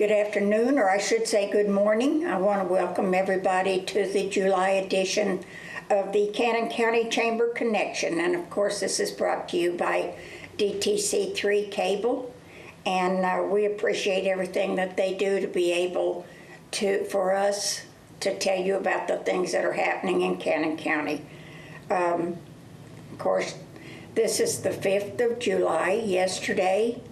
Good afternoon, or I should say good morning. I want to welcome everybody to the July edition of the Cannon County Chamber Connection. And of course, this is brought to you by DTC3 Cable. And we appreciate everything that they do to be able for us to tell you about the things that are happening in Cannon County. Of course, this is the 5th of July. Yesterday,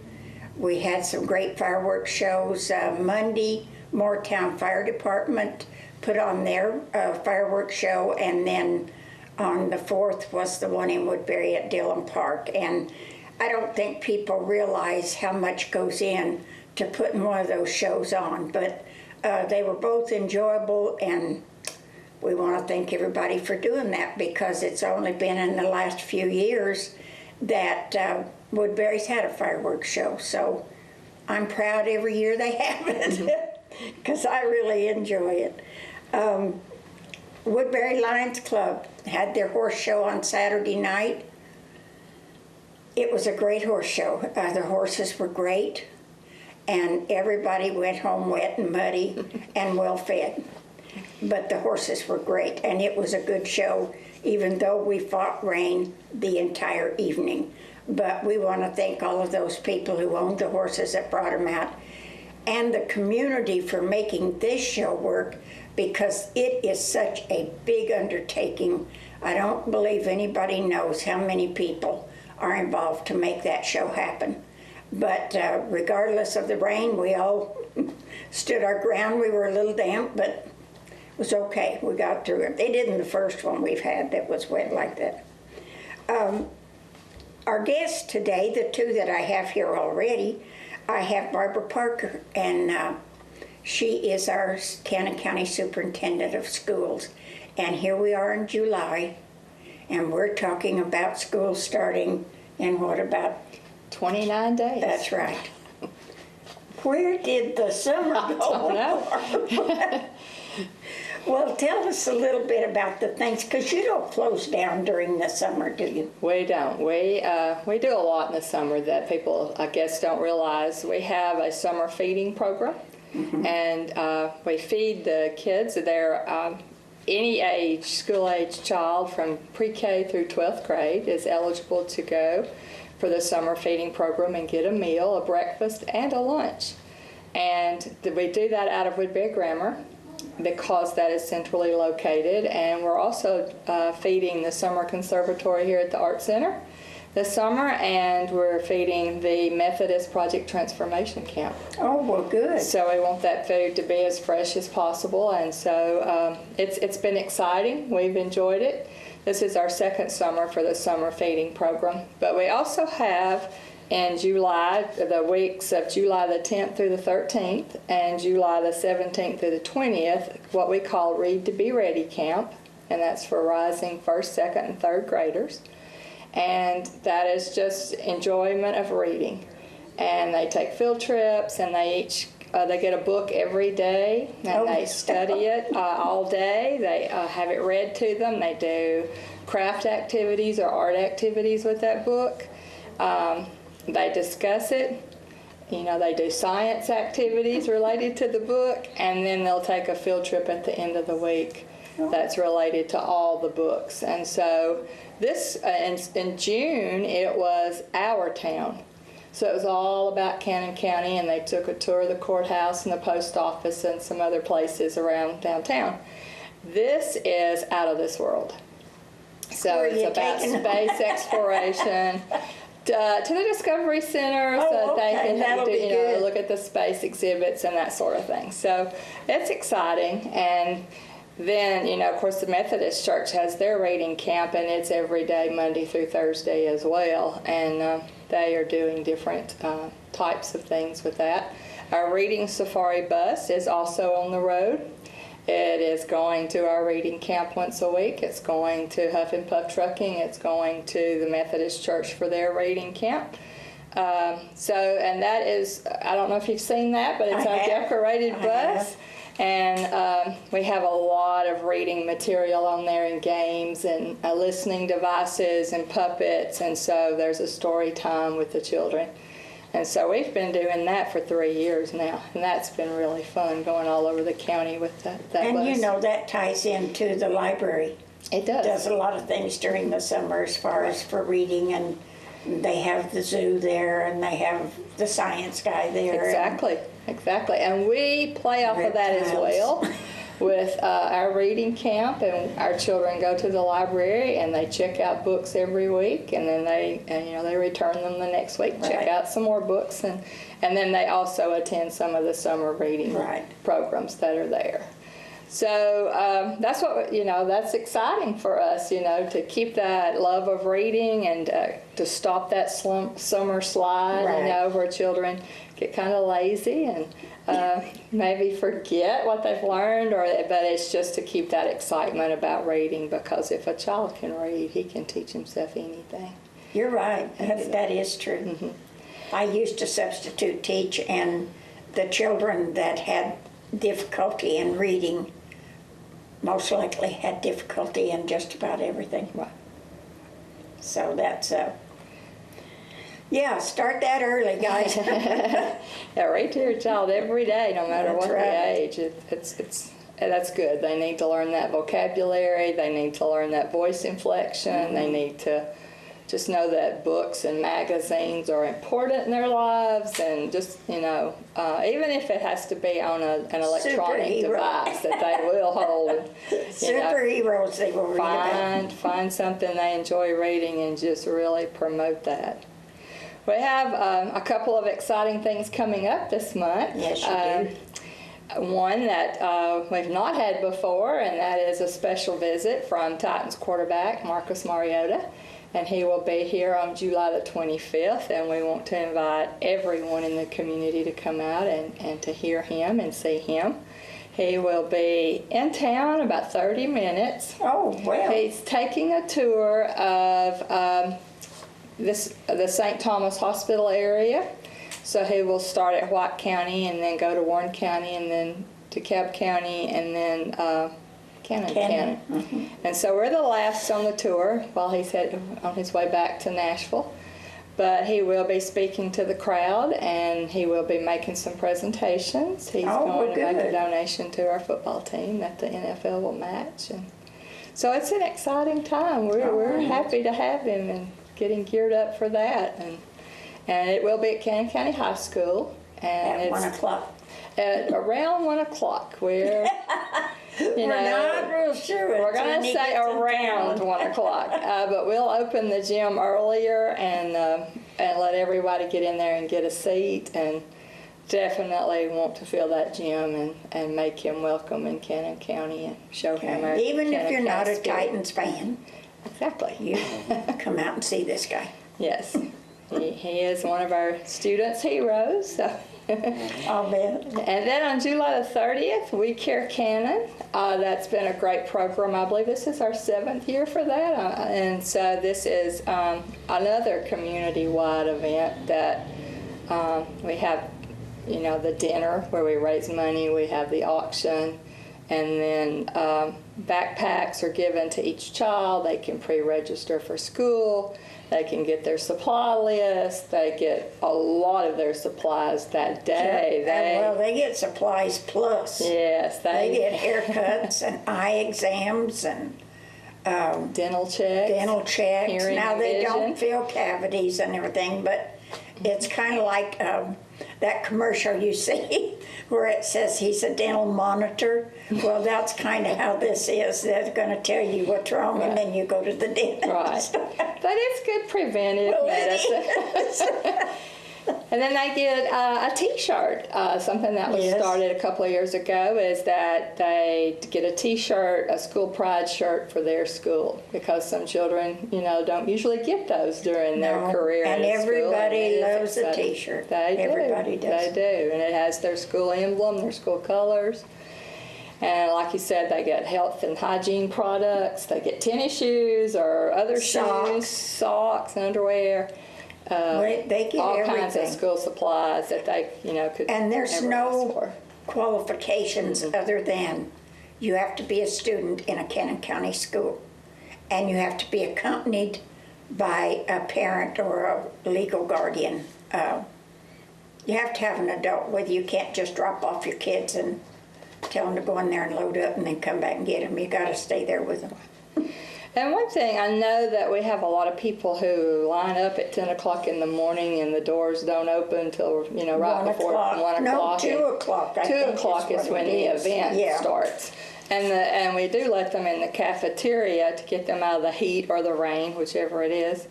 we had some great fireworks shows. Monday, Moortown Fire Department put on their fireworks show, and then on the 4th was the one in Woodbury at Dillon Park. And I don't think people realize how much goes in to putting one of those shows on, but they were both enjoyable, and we want to thank everybody for doing that, because it's only been in the last few years that Woodbury's had a fireworks show. So I'm proud every year they have it, because I really enjoy it. Woodbury Lions Club had their horse show on Saturday night. It was a great horse show. The horses were great, and everybody went home wet and muddy and well fed. But the horses were great, and it was a good show, even though we fought rain the entire evening. But we want to thank all of those people who owned the horses that brought them out, and the community for making this show work, because it is such a big undertaking. I don't believe anybody knows how many people are involved to make that show happen. But regardless of the rain, we all stood our ground. We were a little damp, but it was okay. We got through it. They didn't the first one we've had that was wet like that. Our guests today, the two that I have here already, I have Barbara Parker, and she is our Cannon County Superintendent of Schools. And here we are in July, and we're talking about school starting in what, about 29 days. That's right. Where did the summer go? I don't know. Well, tell us a little bit about the things, because you don't close down during the summer, do you? We don't. We do a lot in the summer that people, I guess, don't realize. We have a summer feeding program, and we feed the kids. They're any age, school-age child from pre-K through 12th grade is eligible to go for the summer feeding program and get a meal, a breakfast, and a lunch. And we do that out of Woodbury Grammar, because that is centrally located. And we're also feeding the Summer Conservatory here at the Art Center this summer, and we're feeding the Methodist Project Transformation Camp. Oh, well, good. So we want that food to be as fresh as possible, and so it's been exciting. We've enjoyed it. This is our second summer for the summer feeding program. But we also have in July, the weeks of July the 10th through the 13th and July the 17th through the 20th, what we call Read to Be Ready Camp, and that's for rising first, second, and third graders. And that is just enjoyment of reading. And they take field trips, and they each they get a book every day, and they study it all day. They have it read to them. They do craft activities or art activities with that book. They discuss it. You know, they do science activities related to the book, and then they'll take a field trip at the end of the week that's related to all the books. And so this, in June, it was Our Town. So it was all about Cannon County, and they took a tour of the courthouse and the post office and some other places around downtown. This is out of this world. So it's about space exploration. To the Discovery Center, so they can look at the space exhibits and that sort of thing. So it's exciting. And then, of course, the Methodist Church has their reading camp, and it's every day, Monday through Thursday as well. And they are doing different types of things with that. Our reading safari bus is also on the road. It is going to our reading camp once a week. It's going to Huff and Puff Trucking. It's going to the Methodist Church for their reading camp. And that is, I don't know if you've seen that, but it's a decorated bus. And we have a lot of reading material on there, and games and listening devices and puppets. And so there's a story time with the children. And so we've been doing that for 3 years now, and that's been really fun, going all over the county with that And bus. you know, that ties into the library. It does. Does a lot of things during the summer as far as for reading, and they have the zoo there, and they have the science guy there. Exactly. And we play off of that as well with our reading camp, and our children go to the library and they check out books every week, and then they return them the next week, check Right. out some more books, and then they also attend some of the summer reading Right. programs that are there. So that's what, that's exciting for us, to keep that love of reading and to stop that summer slide, Right. where children get kind of lazy and maybe forget what they've learned, but it's just to keep that excitement about reading, because if a child can read, he can teach himself anything. You're right. That is true. Mm-hmm. I used to substitute teach, and the children that had difficulty in reading most likely had difficulty in just about everything. Right. So that's yeah, start that early, guys. Yeah, read to your child every day, no matter That's what right. the age. That's good. They need to learn that vocabulary. They need to learn that voice inflection. Mm-hmm. They need to just know that books and magazines are important in their lives, and just, even if it has to be on an electronic Superhero. device that they will hold. Superheroes they will read about. Find something they enjoy reading and just really promote that. We have a couple of exciting things coming up this month. Yes, you do. One that we've not had before, and that is a special visit from Titans quarterback Marcus Mariota. And he will be here on July the 25th, and we want to invite everyone in the community to come out and to hear him and see him. He will be in town about 30 minutes. Oh, well. He's taking a tour of the St. Thomas Hospital area. So he will start at White County and then go to Warren County and then DeKalb County and then Cannon County. Mm-hmm. And so we're the last on the tour while he's on his way back to Nashville. But he will be speaking to the crowd, and he will be making some presentations. He's going to make a donation to our football team that the NFL will match. And so it's an exciting time. We're happy to have him and getting geared up for that. And it will be at Cannon County High School. And At 1 o'clock. At around 1 o'clock. We're not real sure. We're going to say around 1 o'clock, but we'll open the gym earlier and let everybody get in there and get a seat, and definitely want to fill that gym and make him welcome in Cannon County and show him our Even if Cannon you're not County a spirit. Titans fan, Exactly. you come out and see this guy. Yes. He is one of our students' heroes. So. I'll bet. And then on July the 30th, We Care Cannon. That's been a great program. I believe this is our 7th year for that. And so this is another community-wide event that we have, the dinner where we raise money. We have the auction. And then backpacks are given to each child. They can pre-register for school. They can get their supply list. They get a lot of their supplies that day. They get supplies plus. Yes, They get haircuts and eye exams and dental checks. dental checks. Hearing Now, and they vision. don't fill cavities and everything, but it's kind of like that commercial you see where it says he's a dental monitor. Well, that's kind of how this is. They're going to tell you what's wrong, and then you go to the dentist. Right. But it's good preventive Well, medicine. it is. And then they get a T-shirt. Something that was Yes. started a couple of years ago is that they get a T-shirt, a school pride shirt for their school, because some children, don't usually get those during their No, career and in school. everybody it is loves a exciting. T-shirt. They do. Everybody does. They do, and it has their school emblem, their school colors. And like you said, they get health and hygiene products. They get tennis shoes or other shoes, socks, underwear. They get all everything. kinds of school supplies that they, could And there's ever no ask for. qualifications other than you have to be a student in a Cannon County school, and you have to be accompanied by a parent or a legal guardian You have to have an adult with you. You can't just drop off your kids and tell them to go in there and load up and then come back and get them. You got to stay there with them. And one thing, I know that we have a lot of people who line up at 10 o'clock in the morning and the doors don't open until, you know, right 1 before o'clock. 1 No, o'clock. 2 o'clock. 2 o'clock is what when it the is. event Yeah. starts. And we do let them in the cafeteria to get them out of the heat or the rain, whichever it is.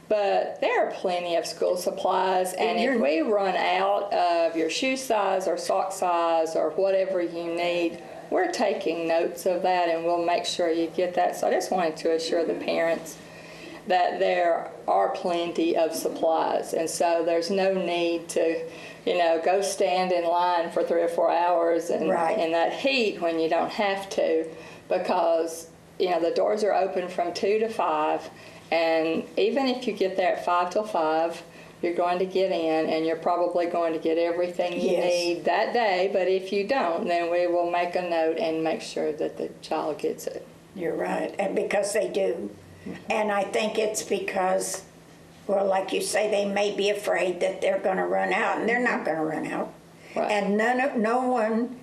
But there are plenty of school supplies, and if we run out of your shoe size or sock size or whatever you need, we're taking notes of that, and we'll make sure you get that. So I just wanted to assure the parents that there are plenty of supplies, and so there's no need to, you know, go stand in line for 3 or 4 hours and Right. in that heat when you don't have to, because, you know, the doors are open from 2 to 5, and even if you get there at 5 till 5, you're going to get in, and you're probably going to get everything you Yes. need that day. But if you don't, then we will make a note and make sure that the child gets it. You're right, and because they do. And I think it's because, well, like you say, they may be afraid that they're going to run out, and they're not going to run out. Right. And no one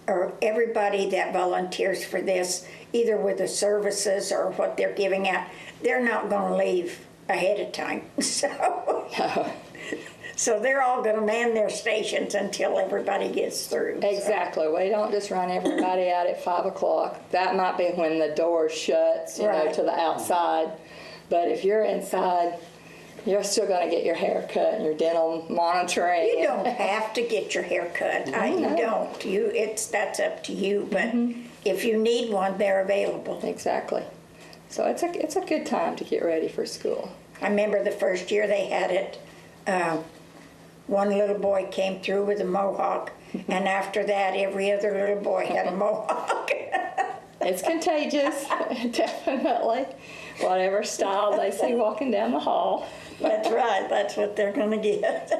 or everybody that volunteers for this, either with the services or what they're giving out, they're not going to leave ahead of time. So they're all going to man their stations until everybody gets through. Exactly. We don't just run everybody out at 5 o'clock. That might be when the door shuts, you know, Right. to the outside. But if you're inside, you're still going to get your hair cut and your dental monitoring. You don't you to get your hair cut. You know. don't. That's up to you. But if you need one, they're available. Exactly. So it's a good time to get ready for school. I remember the first year they had it. One little boy came through with a mohawk, and after that, every other little boy had a mohawk. It's contagious, definitely. Whatever style they see walking down the hall. That's right. That's what they're going to get.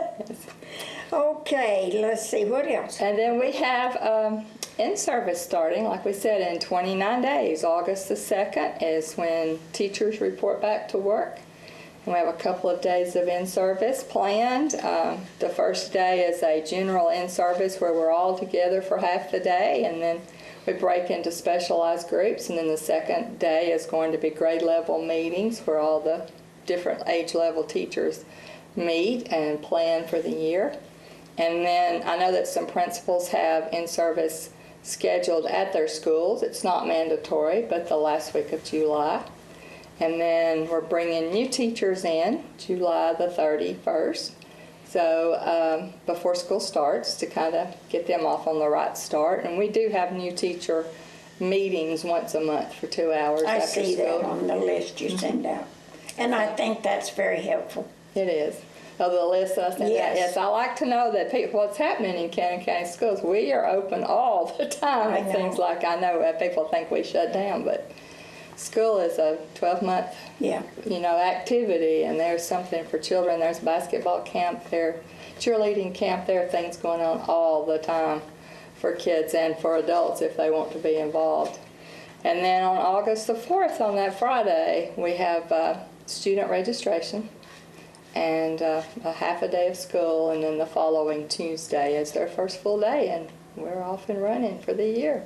Okay, let's see, what else? And then we have in-service starting, like we said, in 29 days. August the 2nd is when teachers report back to work. And we have a couple of days of in-service planned. The first day is a general in-service where we're all together for half the day, and then we break into specialized groups. And then the second day is going to be grade level meetings where all the different age level teachers meet and plan for the year. And then I know that some principals have in-service scheduled at their schools. It's not mandatory, but the last week of July. And then we're bringing new teachers in July the 31st. So before school starts, to kind of get them off on the right start. And we do have new teacher meetings once a month for 2 hours I after see school. that on the list you send out. And I think that's very helpful. It is. Oh, the list I sent out. Yes. Yes, I like to know that what's happening in Cannon County schools. We are open all the time. I It know. seems like I know people think we shut down, but school is a 12-month Yeah. activity, and there's something for children. There's basketball camp there, cheerleading camp. There are things going on all the time for kids and for adults if they want to be involved. And then on August the 4th, on that Friday, we have student registration and a half a day of school, and then the following Tuesday is their first full day, and we're off and running for the year.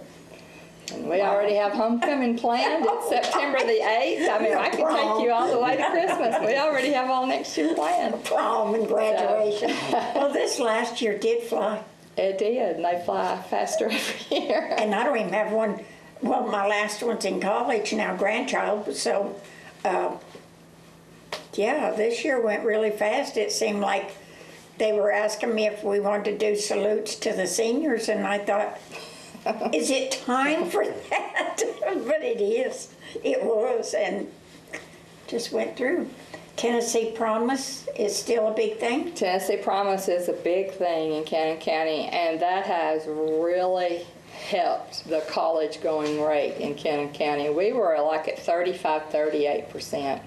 And we already have homecoming planned. It's September the 8th. I mean, I could take you all the way to Christmas. We already have all next year planned. Prom and graduation. Well, this last year did fly. It did, and they fly faster every year. And I don't even have one. Well, my last one's in college now, grandchild. So, yeah, this year went really fast. It seemed like they were asking me if we wanted to do salutes to the seniors, and I thought, is it time for that? But it is. It was, and just went through. Tennessee Promise is still a big thing. Tennessee Promise is a big thing in Cannon County, and that has really helped the college going rate in Cannon County. We were like at 35-38%,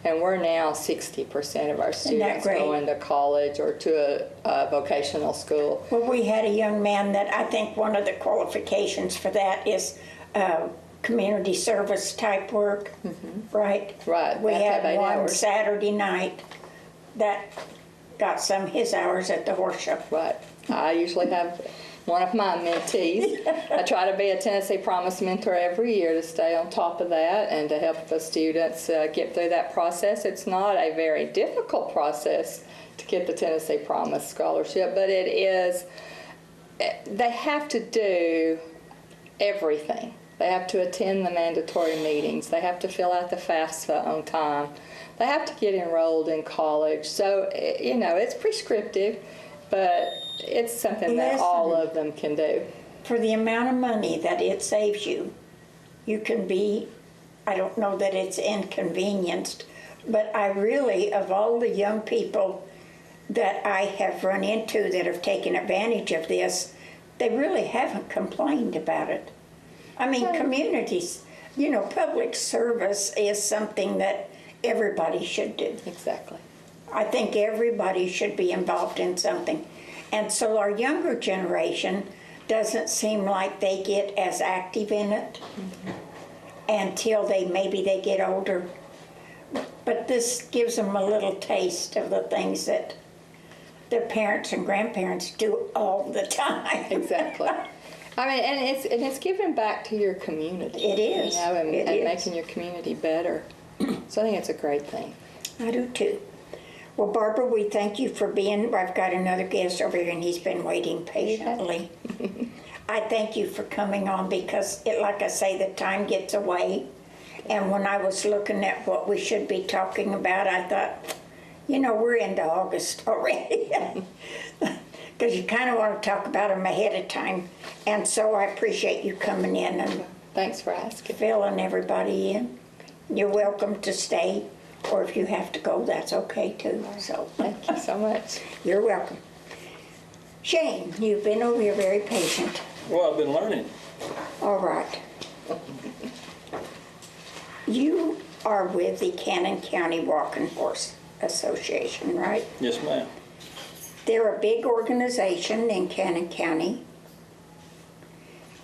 and we're now 60% of our students great? going to college or to a vocational school. Well, we had a young man that I think one of the qualifications for that is community service type work, right? Right, We that's had about 8 one hours. Saturday night that got some of his hours at the horse show. Right. I usually have one of my mentees. I try to be a Tennessee Promise mentor every year to stay on top of that and to help the students get through that process. It's not a very difficult process to get the Tennessee Promise scholarship, but it is, they have to do everything. They have to attend the mandatory meetings. They have to fill out the FAFSA on time. They have to get enrolled in college. So, you know, it's prescriptive, but it's something that all of them can do. For the amount of money that it saves you, you can be, I don't know that it's inconvenienced, but I really, of all the young people that I have run into that have taken advantage of this, they really haven't complained about it. I mean, communities, you know, public service is something that everybody should do. Exactly. I think everybody should be involved in something. And so our younger generation doesn't seem like they get as active in it until maybe they get older. But this gives them a little taste of the things that their parents and grandparents do all the time. Exactly. I mean, and it's giving back to your community. It is. You know, and It is. making your community better. So I think it's a great thing. I do too. Well, Barbara, we thank you for being, I've got another guest over here and he's been waiting patiently. I thank you for coming on because, like I say, the time gets away. And when I was looking at what we should be talking about, I thought, you know, we're into August already. Because you kind of want to talk about them ahead of time. And so I appreciate you coming in and Thanks for asking. filling everybody in. You're welcome to stay, or if you have to go, that's okay too. So Thank you so much. you're welcome. Shane, you've been over here very patient. Well, I've been learning. All right. You are with the Cannon County Walking Horse Association, right? Yes, ma'am. They're a big organization in Cannon County.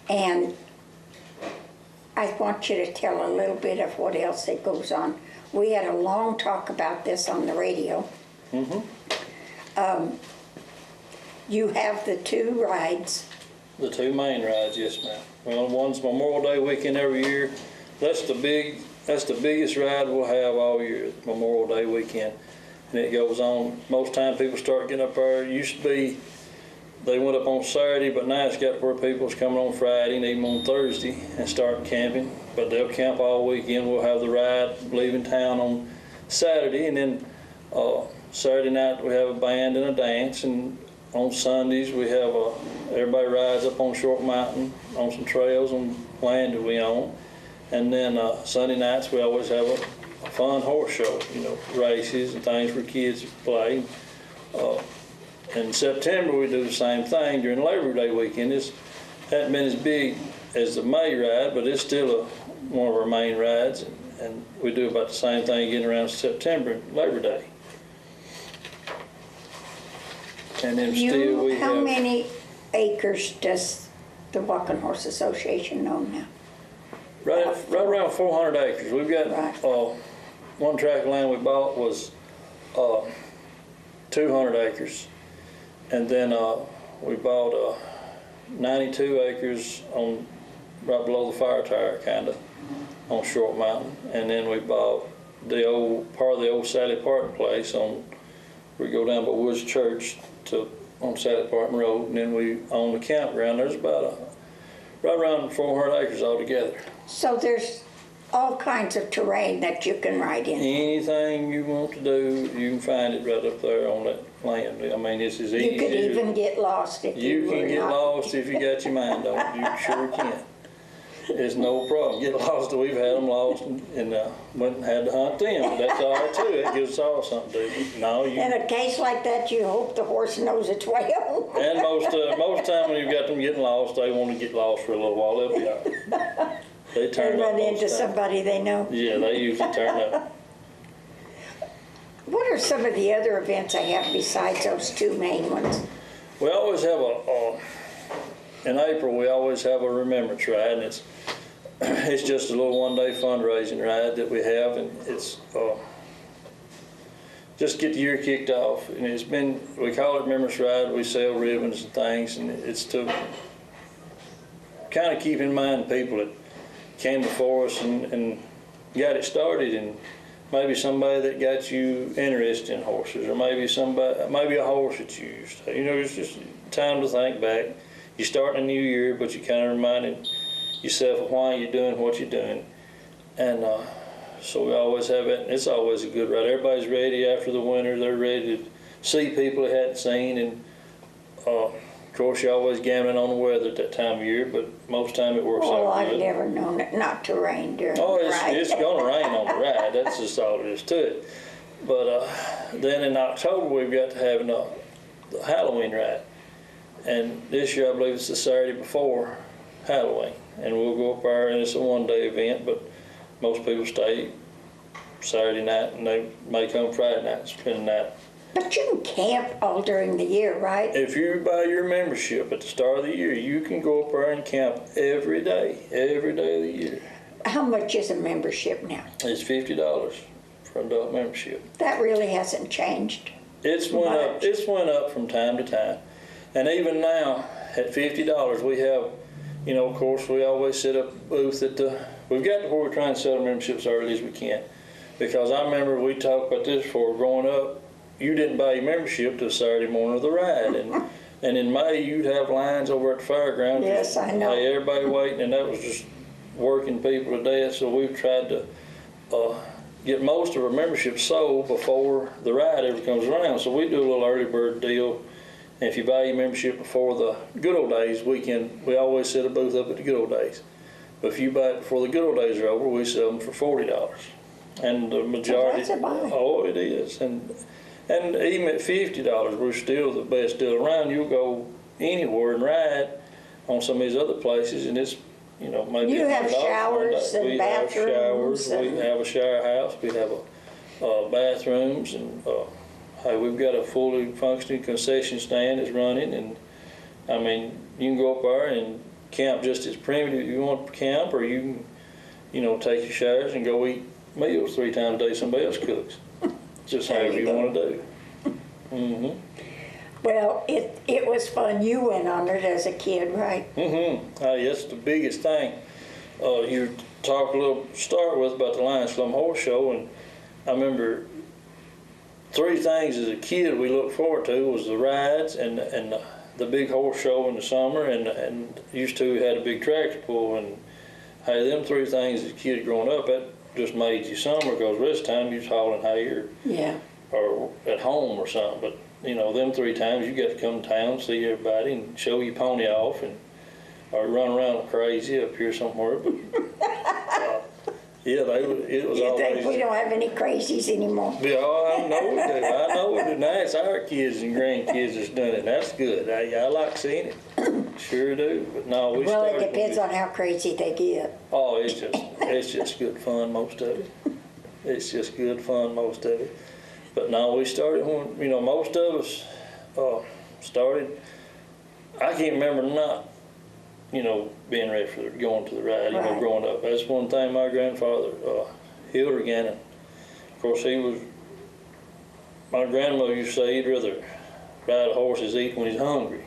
And I want you to tell a little bit of what else that goes on. We had a long talk about this on the radio. You have the 2 rides. The 2 main rides, yes, ma'am. Well, one's Memorial Day weekend every year. That's the biggest ride we'll have all year, Memorial Day weekend. And it goes on. Most time people start getting up there. It used to be they went up on Saturday, but now it's got where people's coming on Friday and even on Thursday and start camping. But they'll camp all weekend. We'll have the ride leaving town on Saturday, and then Saturday night we have a band and a dance, and on Sundays we have everybody rides up on Short Mountain on some trails on land that we own. And then Sunday nights we always have a fun horse show, you know, races and things for kids to play. In September we do the same thing during Labor Day weekend. It hasn't been as big as the May ride, but it's still one of our main rides, and we do about the same thing getting around September and Labor Day. And then still we How have, many acres does the Walking Horse Association own now? right around 400 acres. We've got Right. one tract of land we bought was 200 acres. And then we bought 92 acres on right below the fire tower, kind of, on Short Mountain. And then we bought part of the old Sally Parton place we go down by Woods Church on Sally Parton Road, and then we own the campground. There's about right around 400 acres altogether. So there's all kinds of terrain that you can ride in. Anything you want to do, you can find it right up there on that land. I mean, it's as easy. You could even get lost if you You were can get not. lost if you got your mind on it. You sure can. It's no problem. Get lost. We've had them lost and went and had to hunt them. But that's all right too. It gives us all something to do. No, In a case like that, you hope the horse knows its way home. and most time when you've got them getting lost, they want to get lost for a little while. They'll be all right. They They turn up run most into time. somebody they know. Yeah, they usually turn up. What are some of the other events they have besides those 2 main ones? We always have in April, we always have a remembrance ride, and it's just a little one-day fundraising ride that we have, and it's just get the year kicked off. And it's been, we call it Memories Ride. We sell ribbons and things, and it's to kind of keep in mind people that came before us and got it started, and maybe somebody that got you interested in horses, or maybe a horse that you used to. You know, it's just time to think back. You're starting a new year, but you kind of reminded yourself of why you're doing what you're doing. And so we always have it. It's always a good ride. Everybody's ready after the winter. They're ready to see people they hadn't seen. And of course, you're always gambling on the weather at that time of year, but most time it works Oh, out I've good. never known it not to rain during Oh, the ride. it's going to rain on the ride. That's just all it is to it. But then in October, we've got to have the Halloween ride. And this year, I believe it's the Saturday before Halloween. And we'll go up there, and it's a one-day event, but most people stay Saturday night, and they may come Friday night and spend the night. But you can camp all during the year, right? If you buy your membership at the start of the year, you can go up there and camp every day of the year. How much is a membership now? It's $50 for adult membership. That really hasn't changed. It's went up from time to time. And even now, at $50, we have, you know, of course, we always set up a booth we've got to where we're trying to sell memberships as early as we can. Because I remember we talked about this before growing up, you didn't buy your membership till Saturday morning of the ride. And in May, you'd have lines over at the fairground. Yes, I know. Hey, everybody waiting, and that was just working people to death. So we've tried to get most of our memberships sold before the ride ever comes around. So we do a little early bird deal. And if you buy your membership before the good old days weekend, we always set a booth up at the good old days. But if you buy it before the good old days are over, we sell them for $40. And the majority, That's a buy. oh, it is. And even at $50, we're still the best deal around. You'll go anywhere and ride on some of these other places, and it's, you know, maybe You have $100 one showers day. and We have bathrooms showers. We and- have a shower house. We have bathrooms, and hey, we've got a fully functioning concession stand that's running. And I mean, you can go up there and camp just as primitive if you want to camp, or you can, you know, take your showers and go eat meals 3 times a day somebody else cooks. Just There however you you go. want to do. Mm-hmm. Well, it was fun. You went on it as a kid, right? Mm-hmm. That's the biggest thing. You talk a little, start with about the Lions Club Horse Show, and I remember 3 things as a kid we looked forward to was the rides and the big horse show in the summer, and used to had a big tractor pull, and hey, them 3 things as a kid growing up, that just made you summer, because the rest of the time you was hauling hay Yeah. or at home or something. But you know, them 3 times you got to come to town, see everybody, and show your pony off, and or run around crazy up here somewhere. But yeah, it was You always. think we don't have any crazies anymore? Yeah, I know we do. I know we do. Now it's our kids and grandkids that's done it. That's good. I like seeing it. Sure do. But no, we Well, started. it depends on how crazy they get. Oh, it's just good fun, most of it. It's just good fun, most of it. But no, we started when, you know, most of us started. I can't remember not, you know, being ready for going to the ride, you know, Right. growing up. That's one thing my grandfather, Hilder Gannon, of course, my grandmother used to say he'd rather ride a horse as eat when he's hungry.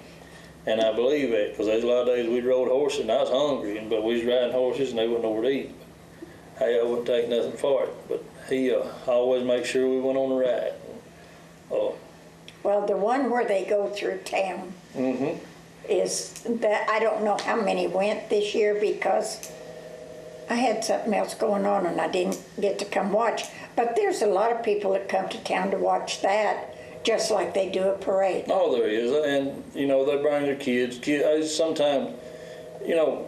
And I believe that, because there's a lot of days we'd rode horses and I was hungry, but we was riding horses and they wouldn't know where to eat. Hey, I wouldn't take nothing for it. But he always made sure we went on the ride. Well, the one where they go through town Mm-hmm. is that, I don't know how many went this year because I had something else going on and I didn't get to come watch. But there's a lot of people that come to town to watch that, just like they do a parade. Oh, there is, and you know they bring their kids. Sometimes, you know,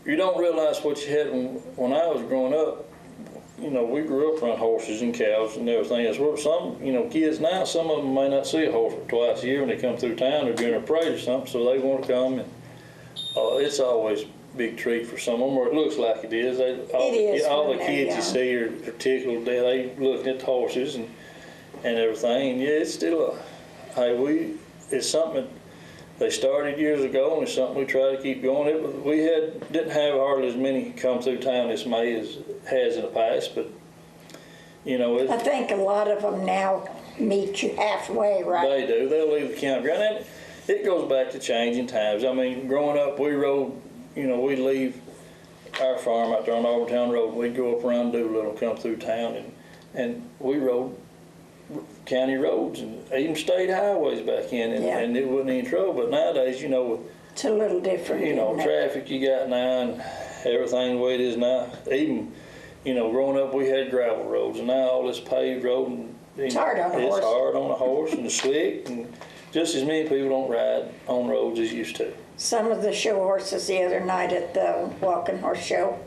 you don't realize what you had when I was growing up. You know, we grew up around horses and cows and everything. That's what some, you know, kids now, some of them may not see a horse twice a year when they come through town or during a parade or something, so they want to come, and it's always a big treat for some of them, or it looks like it is. All the when they're kids you young. see are tickled. They looking at the horses and everything. And yeah, it's still it's something that they started years ago, and it's something we try to keep going. We didn't have hardly as many come through town this May as has in the past, but You know, I think a lot of them now meet you halfway, right? they do. They'll leave the campground, and it goes back to changing times. I mean, growing up, we rode. You know, we'd leave our farm out there on Auburn Road. We'd go up around Doolittle, come through town, and we rode county roads and even state highways back in, and it wasn't any trouble. But nowadays, you know, It's a little different. you know, isn't it? traffic you got now and everything the way it is now. Even, you know, growing up, we had gravel roads, and now all this paved road, and It's hard on a horse. It's hard on a horse and slick, and just as many people don't ride on roads as used to. Some of the show horses the other night at the Walking Horse Show,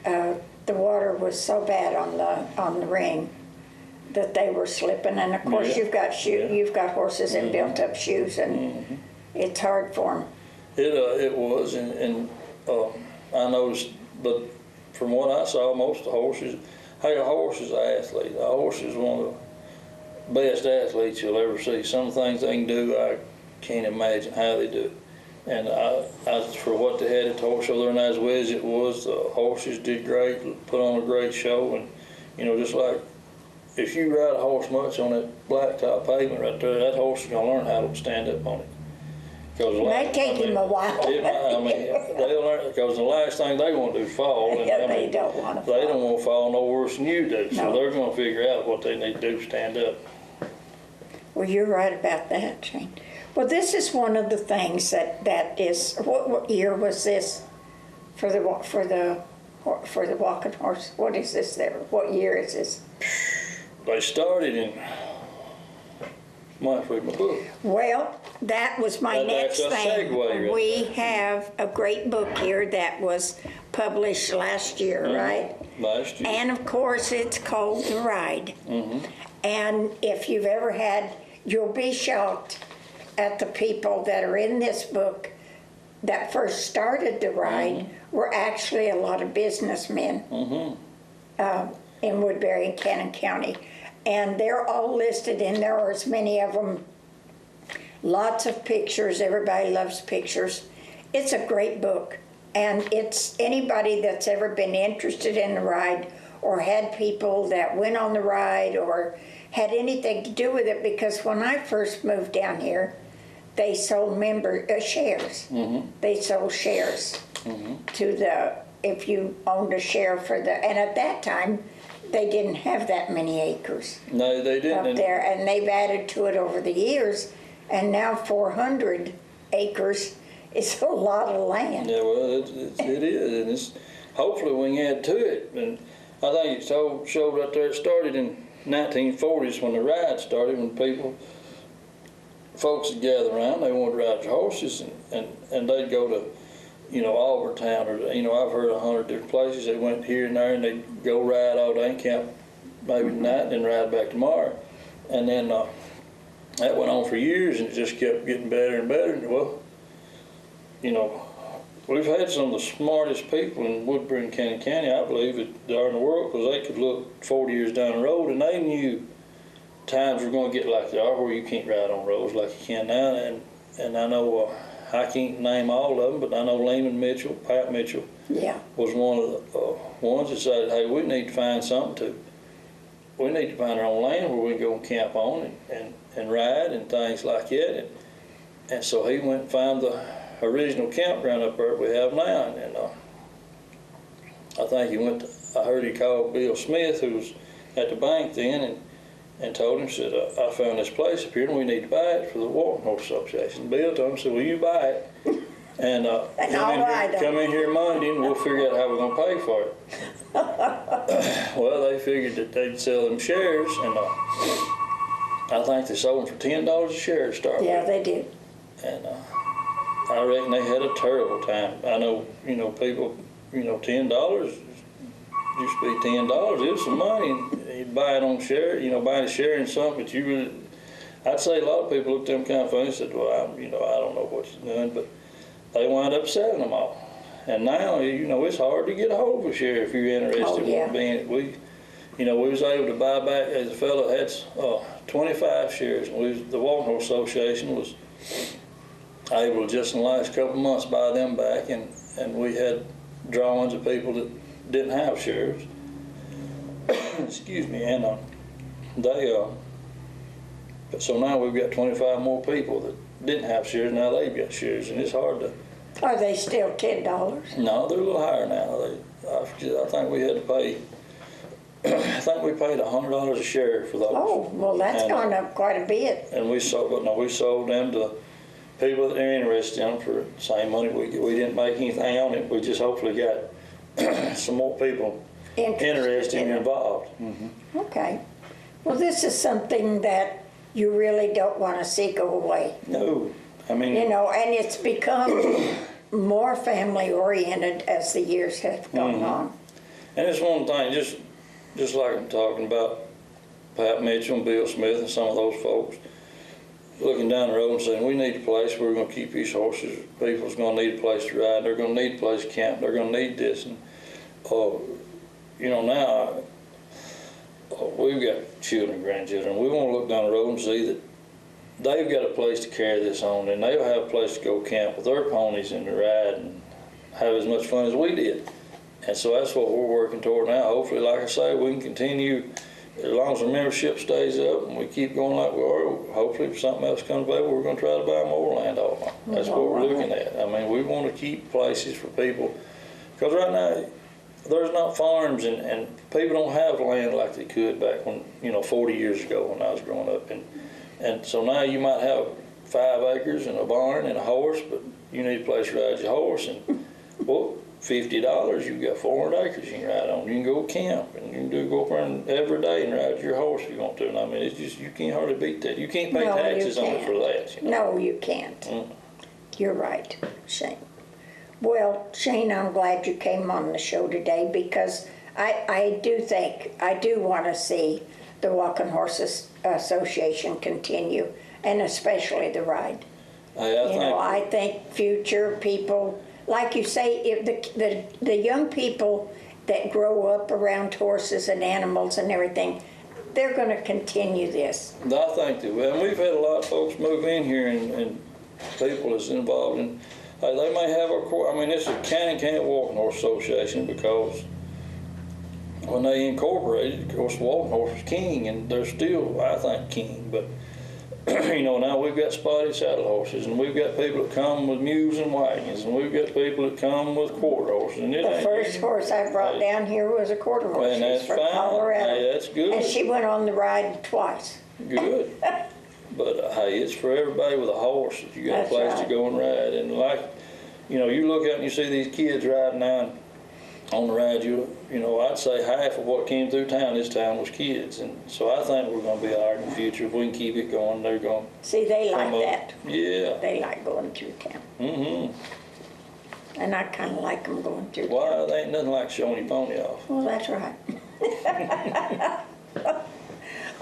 the water was so bad on the ring that they were slipping. And of course, Yeah. you've got horses in built-up shoes, and it's hard for them. It was, and I noticed, but from what I saw, most of the horses, hey, a horse is an athlete. A horse is one of the best athletes you'll ever see. Some things they can do, I can't imagine how they do it. And for what they had at the horse show there, and as well as it was, the horses did great, put on a great show. And, you know, just like if you ride a horse much on that blacktop pavement right there, that horse is going to learn how to stand up on it. It may take him a while. They'll learn, because the last thing they want to do is fall. And, Yeah, they don't want to fall. They don't want to fall no worse than you do. So No. they're going to figure out what they need to do to stand up. Well, you're right about that, Shane. Well, this is one of the things that is. What year was this for the walking horse? What is this there? What year is this? They started in, might read my book. Well, that was my That's next a thing. segue right We have a great book here that was published last year, right? Last year. And of course, it's called The Ride. And if you've ever had, you'll be shocked at the people that are in this book that first started The Ride were actually a lot of businessmen in Woodbury and Cannon County. And they're all listed, and there are as many of them. Lots of pictures. Everybody loves pictures. It's a great book. And it's anybody that's ever been interested in the ride or had people that went on the ride or had anything to do with it, because when I first moved down here, they sold shares. They sold shares to if you owned a share and at that time, they didn't have that many acres No, they didn't. up there, and they've added to it over the years, and now 400 acres is a lot of land. Yeah, well, it is, and it's hopefully we can add to it. And I think it showed right there. It started in 1940s when the ride started, when folks would gather around. They wanted to ride their horses, and they'd go to, you know, Auburn, or, you know, I've heard 100 different places. They went here and there, and they'd go ride all day and camp maybe tonight, and then ride back tomorrow. And then that went on for years, and it just kept getting better and better. And, well, you know, we've had some of the smartest people in Woodbury and Cannon County, I believe, in the world, because they could look 40 years down the road, and they knew times were going to get like they are, where you can't ride on roads like you can now. And I know, I can't name all of them, but I know Lehman Mitchell, Pat Mitchell, was one of the ones that said, hey, we need to find we need to find our own land where we can go and camp on and ride and things like that. And so he went and found the original campground up there we have now. And I think I heard he called Bill Smith, who was at the bank then, and told him, said, I found this place up here and we need to buy it for the Walking Horse Association. Bill told him, said, well, you buy it. And come in here Monday and we'll figure out how we're going to pay for it. Well, they figured that they'd sell them shares, and I think they sold them for $10 a share to start with. Yeah, they did. And I reckon they had a terrible time. I know, you know, people, you know, $10 used to be $10. It was some money, and you'd buy it on share, you know, buying a share in something, but I'd say a lot of people looked at them kind of funny and said, well, I don't know what you're doing, but they wound up selling them all. And now, you know, it's hard to get a hold of a share if you're interested in being. We was able to buy back, as a fellow had 25 shares, and the Walking Horse Association was able to, just in the last couple of months, buy them back, and we had drawings of people that didn't have shares. excuse me, and so now we've got 25 more people that didn't have shares, now they've got shares, and it's hard to, Are they still $10? no, they're a little higher now. I think we had to pay, I think we paid $100 a share for those. Oh, well, that's And, gone up quite a bit. And we sold them to people that are interested in them for the same money. We didn't make anything on it, we just hopefully got some more people interested and in it. involved. Okay. Well, this is something that you really don't want to see go away. No, I mean. You know, and it's become more family-oriented as the years have gone on. And it's one thing, just like I'm talking about Pat Mitchell and Bill Smith and some of those folks, looking down the road and saying, we need a place where we're going to keep these horses. People's going to need a place to ride. They're going to need a place to camp. They're going to need this. And, you know, now we've got children and grandchildren. We want to look down the road and see that they've got a place to carry this on, and they'll have a place to go camp with their ponies and to ride and have as much fun as we did. And so that's what we're working toward now. Hopefully, like I say, we can continue as long as the membership stays up and we keep going like we are. Hopefully, if something else comes available, we're going to try to buy more land off them. That's what we're looking at. I mean, we want to keep places for people, because right now there's not farms and people don't have land like they could back when, 40 years ago when I was growing up. And so now you might have 5 acres and a barn and a horse, but you need a place to ride your horse. And well, $50, you've got 400 acres you can ride on. You can go camp and you can go up there every day and ride your horse if you want to. And I mean, it's just, you can't hardly beat that. You can't pay taxes on it for that. No, you can't. You're right, Shane. Well, Shane, I'm glad you came on the show today, because I do want to see the Walking Horses Association continue, and especially the ride. I think future people, like you say, if the young people that grow up around horses and animals and everything, they're going to continue this. I think that, and we've had a lot of folks move in here and people that's involved in, they may have it's a Cannon Walking Horse Association, because when they incorporated, of course, Walking Horse was king, and they're still, I think, king. But now we've got spotted saddle horses, and we've got people that come with mules and wagons, and we've got people that come with quarter horses. And The first horse I brought down here was a quarter horse. And that's She's from fine. Colorado. Hey, that's good. And she went on the ride twice. Good. But hey, it's for everybody with a horse that you got That's a place right. to go and ride. And like, you look out and you see these kids riding down on the ride, I'd say half of what came through town this time was kids. And so I think we're going to be all right in the future if we can keep it going. They're going. See, they like Come up. that. Yeah. They like going through town. And I kind of like them going through town. Why? They ain't nothing like showing your pony off. Well, that's right.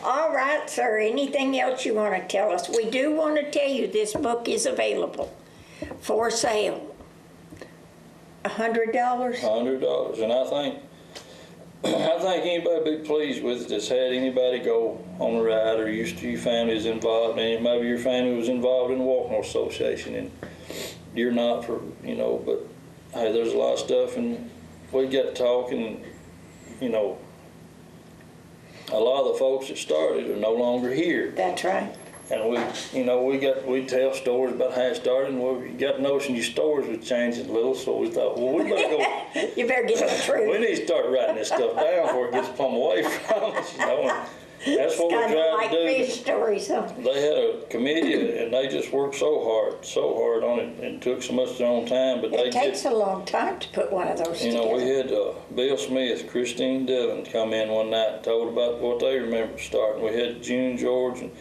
All right, sir. Anything else you want to tell us? We do want to tell you this book is available for sale. $100? $100, and I think anybody be pleased with it that's had anybody go on a ride, or your family's involved in it. Maybe your family was involved in the Walking Horse Association, and you're not but hey, there's a lot of stuff, and we get talking, a lot of the folks that started are no longer here. That's right. And we tell stories about how it started, and we got the notion your stories were changing a little, so we thought, well, we better go. You better get the truth. We need to start writing this stuff down before it gets plumb away from us, And that's what we're Kind of trying like to do. fish stories, huh? They had a committee, and they just worked so hard on it, and took so much of their own time. But It takes a long time to put one of those together. we had Bill Smith, Christine Dillon come in one night and told about what they remember starting. We had June George and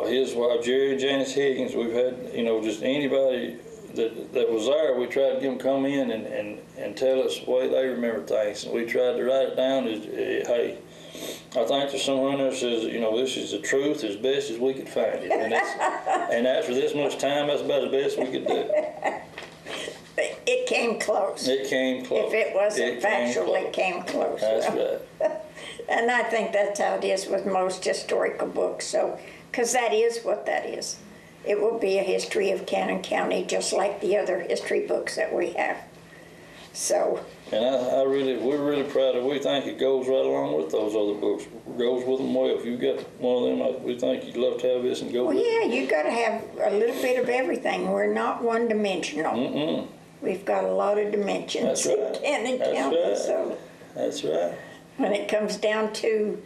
his wife, Jerry and Janice Higgins. We've had, just anybody that was there, we tried to get them come in and tell us the way they remember things. And we tried to write it down as, hey, I think there's someone there that says, this is the truth as best as we could find it. And after this much time, that's about the best we could do. It came close. It came close. If it wasn't factual, it came close. That's right. And I think that's how it is with most historical books. So, because that is what that is. It will be a history of Cannon County, just like the other history books that we have. So, And we're really proud of it. We think it goes right along with those other books. It goes with them well. If you've got one of them, we think you'd love to have this and go well, with it. yeah, you got to have a little bit of everything. We're not one-dimensional. We've got a lot of dimensions That's right. in Cannon That's County. right. So That's right. when it comes down to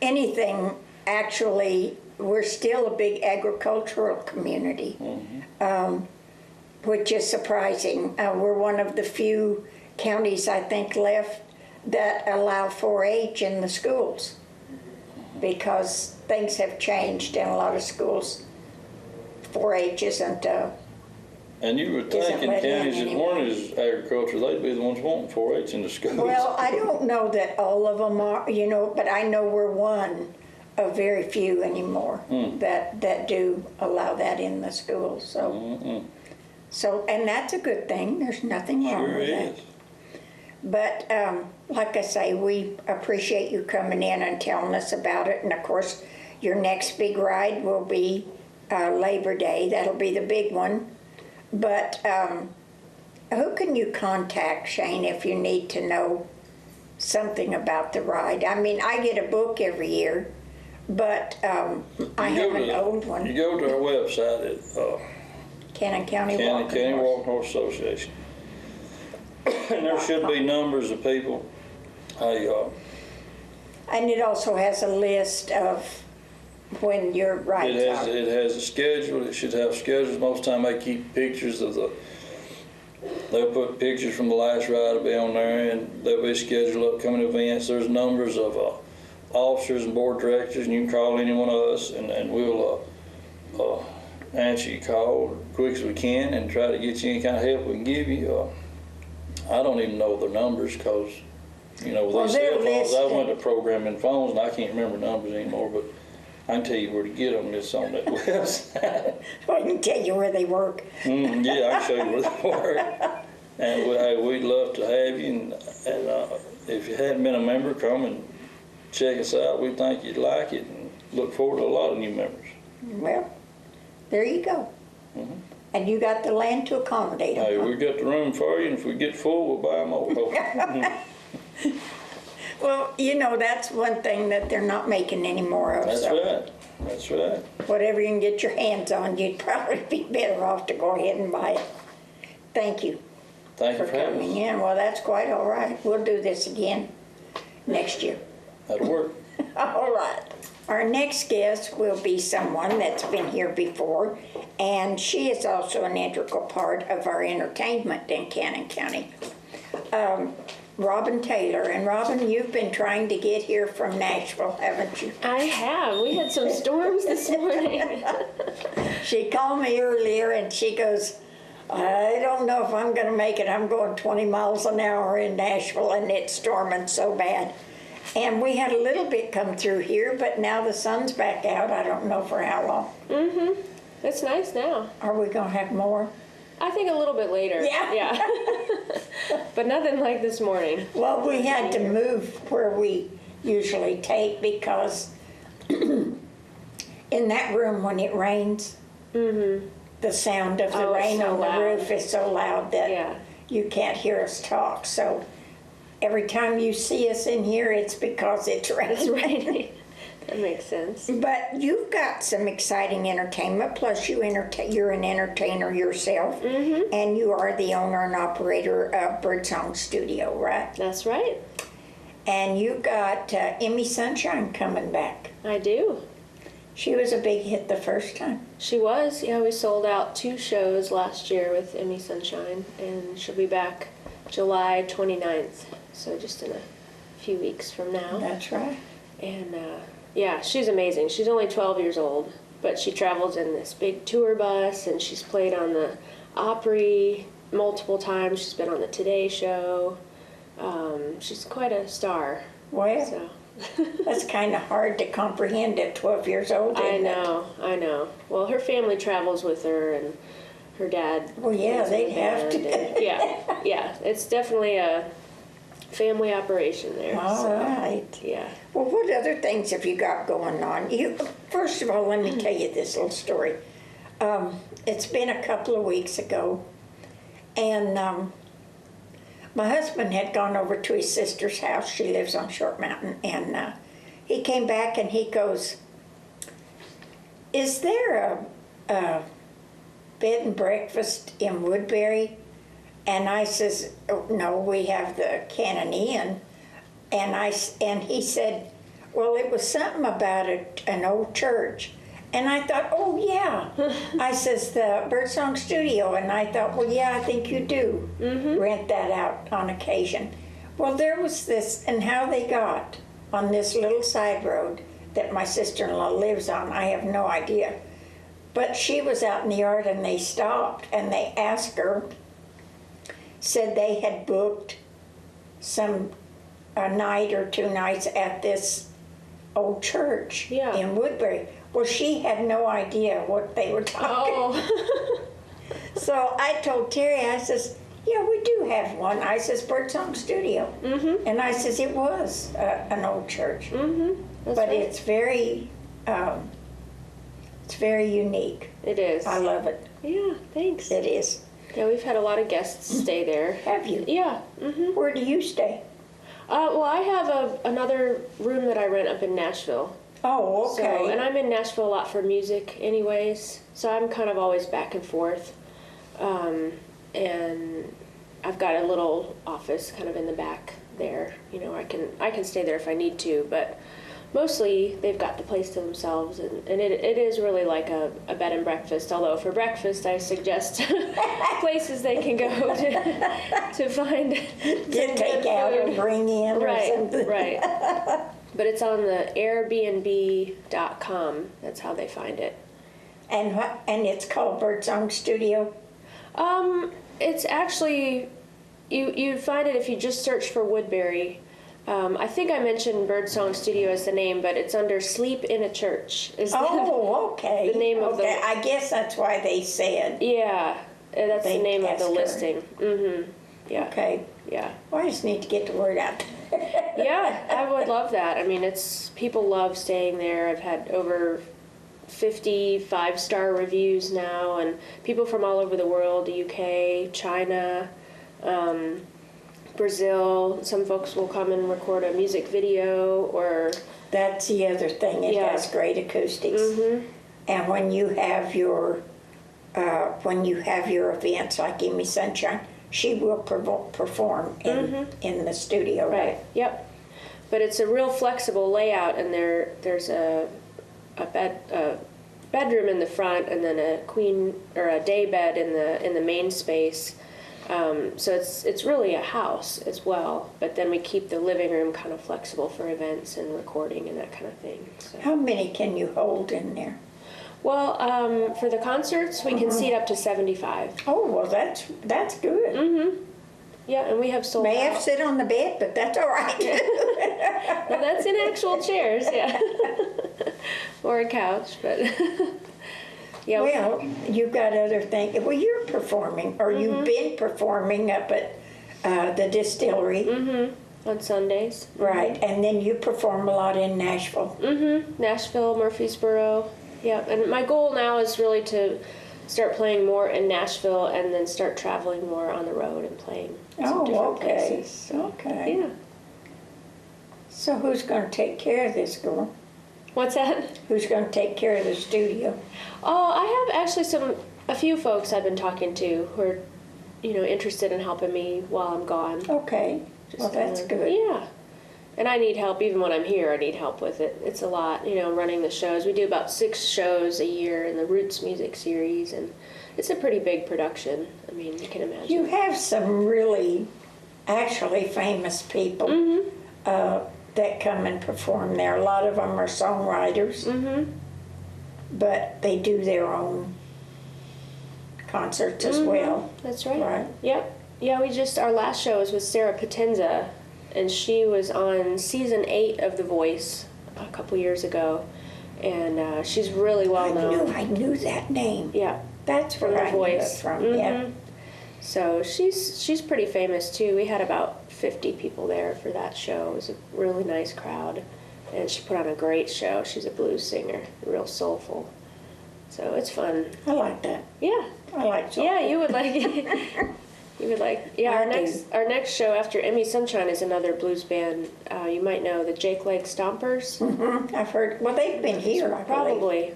anything, actually, we're still a big agricultural community, which is surprising. We're one of the few counties, I think, left that allow 4-H in the schools because things have changed in a lot of schools. 4-H isn't, And you would Isn't think in let in counties that anymore. weren't as agriculture, they'd be the ones wanting 4-H in the schools. well, I don't know that all of them are, but I know we're one of very few anymore that do allow that in the schools, so. So, and that's a good thing, there's nothing wrong Sure with that. is. But like I say, we appreciate you coming in and telling us about it. And of course, your next big ride will be Labor Day. That'll be the big one. But who can you contact, Shane, if you need to know something about the ride? I mean, I get a book every year, but I have an old You one, go to our website at Cannon County Walking County Horse. Walking Horse Association. And there should be numbers of people. And it also has a list of when your rides are. It has a schedule. It should have schedules. Most time they keep pictures of they'll put pictures from the last ride will be on there, and there'll be scheduled upcoming events. There's numbers of officers and board directors, and you can call any one of us, and we'll answer your call as quick as we can and try to get you any kind of help we can give you. I don't even know the numbers because, with Well, these they're cell phones, I went listed. to programming phones and I can't remember numbers anymore, but I can tell you where to get them. It's on that website. I can tell you where they work. Yeah, I can show you where they work. And we'd love to have you. And if you hadn't been a member, come and check us out. We think you'd like it and look forward to a lot of new members. Well, there you go. And you got the land to accommodate them. Hey, we got the room for you, and if we get full, we'll buy more. Well, that's one thing that they're not making any more of. That's so right. That's right. whatever you can get your hands on, you'd probably be better off to go ahead and buy it. Thank you Thank you for for having coming us. in. Well, that's quite all right. We'll do this again next year. That'll work. All right. Our next guest will be someone that's been here before, and she is also an integral part of our entertainment in Cannon County. Robin Taylor. And Robin, you've been trying to get here from Nashville, haven't you? I have. We had some storms this morning. She called me earlier and she goes, I don't know if I'm gonna make it. I'm going 20 miles an hour in Nashville and it's storming so bad. And we had a little bit come through here, but now the sun's back out. I don't know for how long. It's nice now. Are we gonna have more? I think a little bit later. Yeah. Yeah. But nothing like this morning. Well, we had to move where we usually take because in that room when it rains, the sound of the Oh, it's rain so on the loud. roof is so loud that Yeah. you can't hear us talk. So every time you see us in here, it's because it's raining. It's raining. That makes sense. But you've got some exciting entertainment, plus you're an entertainer yourself, and you are the owner and operator of Birdsong Studio, right? That's right. And you got Emmy Sunshine coming back. I do. She was a big hit the first time. She was. Yeah, we sold out 2 shows last year with Emmy Sunshine, and she'll be back July 29th. So just in a few weeks from now. That's right. And yeah, she's amazing. She's only 12 years old, but she travels in this big tour bus, and she's played on the Opry multiple times. She's been on the Today Show. She's quite a star. Well, So that's kind of hard to comprehend at 12 years old, I isn't it? I know. Well, her family travels with her, and her dad. Well, yeah, plays in they'd the have band, to. and yeah, it's definitely a family operation there. All so, right. Yeah. Well, what other things have you got going on? First of all, let me tell you this little story. It's been a couple of weeks ago, and my husband had gone over to his sister's house. She lives on Short Mountain, and he came back and he goes, "Is there a bed and breakfast in Woodbury?" And I says, "Oh, no, we have the Cannon Inn." And he said, "Well, it was something about an old church." And I thought, "Oh, yeah." I says, "The Birdsong Studio." And I thought, "Well, yeah, I think you do rent that out on occasion." Well, there was this, and how they got on this little side road that my sister-in-law lives on, I have no idea. But she was out in the yard and they stopped and they asked her, said they had booked a night or 2 nights at this old church Yeah. in Woodbury. Well, she had no idea what they were talking. Oh. So I told Terry, I says, "Yeah, we do have one." I says, "Birdsong Studio." And I says, "It was an old church." That's But right. it's very unique. It is. I love it. Yeah, thanks. It is. Yeah, we've had a lot of guests stay there. Have you? Yeah. Where do you stay? Well, I have another room that I rent up in Nashville. Oh, okay. So, and I'm in Nashville a lot for music, anyways. So I'm kind of always back and forth, and I've got a little office kind of in the back there. You know, I can stay there if I need to, but mostly they've got the place to themselves, and it is really like a bed and breakfast. Although for breakfast, I suggest places they can go to find Get takeout or bring in or right, something. right. But it's on the Airbnb.com. That's how they find it. And it's called Birdsong Studio. It's actually you find it if you just search for Woodbury. I think I mentioned Birdsong Studio as the name, but it's under Sleep in a Church. Oh, okay. the name of the- Okay, I guess that's why they said. Yeah, that's the They name of the asked her. listing. Yeah. Okay. Yeah. Well, I just need to get the word out. Yeah, I would love that. I mean, people love staying there. I've had over 50 5-star reviews now, and people from all over the world, the UK, China, Brazil. Some folks will come and record a music video, or That's the other thing. It Yeah. has great acoustics. And when you have your events like Gimme Sunshine, she will perform in the studio, right? Yep. But it's a real flexible layout, and there's a bedroom in the front, and then a queen or a day bed in the main space. So it's really a house as well. But then we keep the living room kind of flexible for events and recording and that kind of thing. So. How many can you hold in there? Well, for the concerts, we can seat up to 75. Oh, well, that's good. Yeah, and we have sold May out. have to sit on the bed, but that's all right. Well, that's in actual chairs, yeah. Or a couch, but yeah. Well, you've got other things. Well, you're performing, or you've been performing up at the distillery, On Sundays. right? And then you perform a lot in Nashville. Nashville, Murfreesboro. Yeah, and my goal now is really to start playing more in Nashville and then start traveling more on the road and playing some different places. So, Okay. yeah. So who's going to take care of this girl? What's that? Who's going to take care of the studio? Oh, I have actually a few folks I've been talking to who are, interested in helping me while I'm gone. Okay. Well, that's good. Yeah. And I need help, even when I'm here, I need help with it. It's a lot, running the shows. We do about 6 shows a year in the Roots Music Series, and it's a pretty big production. I mean, you can imagine. You have some really, actually famous people that come and perform there. A lot of them are songwriters, but they do their own concerts as well. That's right. Right. Yep. Yeah, our last show was with Sarah Potenza, and she was on season 8 of The Voice a couple years ago, and she's really well known. I knew that name. Yeah. That's From where The I knew it Voice. from. Yeah. So she's pretty famous too. We had about 50 people there for that show. It was a really nice crowd, and she put on a great show. She's a blues singer, real soulful. So it's fun. I like that. Yeah. I like soul. Yeah, you would like it. You would like, yeah. Our next show after Emmy Sunshine is another blues band. You might know the Jake Leg Stompers. I've heard, well, they've been here, I believe. Probably.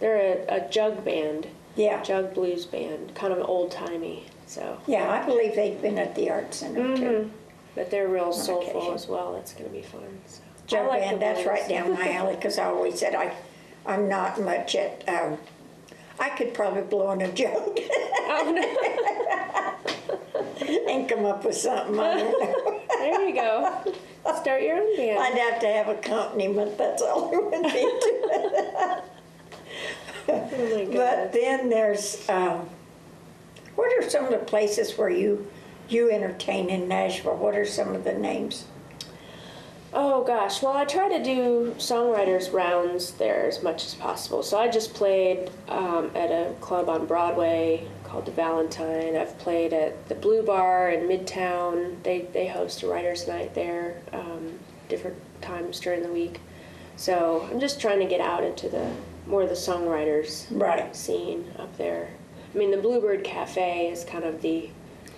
They're a jug band. Yeah. Jug blues band, kind of old timey. So. Yeah, I believe they've been at the Art Center too. But they're real soulful occasion. as well. It's going to be fun. So. Jug I like band, the that's blues. right down my alley, because I always said I'm not much at, I could probably blow in a jug Oh, no. and come up with something, I don't know. There you go. Start your own band. I'd have to have accompaniment, that's all it would be to it. Oh my But goodness. then there's, what are some of the places where you entertain in Nashville? What are some of the names? Oh gosh, well I try to do songwriters rounds there as much as possible. So I just played at a club on Broadway called the Valentine. I've played at the Blue Bar in Midtown. They host a writers' night there different times during the week. So I'm just trying to get out into the more of the songwriters Right. scene up there. I mean the Bluebird Cafe is kind of the